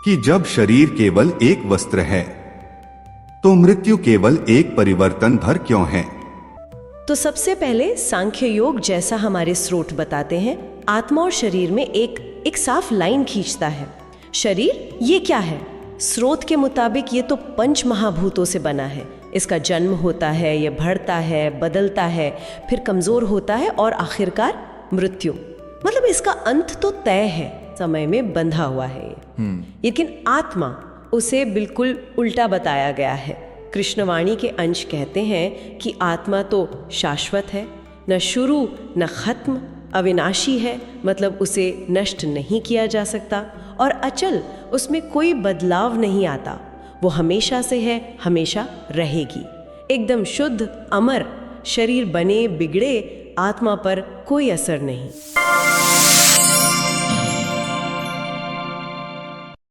कि जब शरीर केवल एक वस्त्र है तो मृत्यु केवल एक परिवर्तन भर क्यों है? तो सबसे पहले सांख्य योग जैसा हमारे स्रोत बताते हैं, आत्मा और शरीर में एक साफ लाइन खींचता है। शरीर ये क्या है? स्रोत के मुताबिक ये तो पंच महाभूतों से बना है। इसका जन्म होता है, ये बढ़ता है, बदलता है, फिर कमजोर होता है और आखिरकार मृत्यु। मतलब इसका अंत तो तय है, समय में बंधा हुआ है ये। लेकिन आत्मा, उसे बिल्कुल उल्टा बताया गया है। कृष्णवाणी के अंश कहते हैं कि आत्मा तो शाश्वत है, न शुरू न खत्म, अविनाशी है, मतलब उसे नष्ट नहीं किया जा सकता, और अचल, उसमें कोई बदलाव नहीं आता। वो हमेशा से है, हमेशा रहेगी, एकदम शुद्ध, अमर। शरीर बने बिगड़े, आत्मा पर कोई असर नहीं।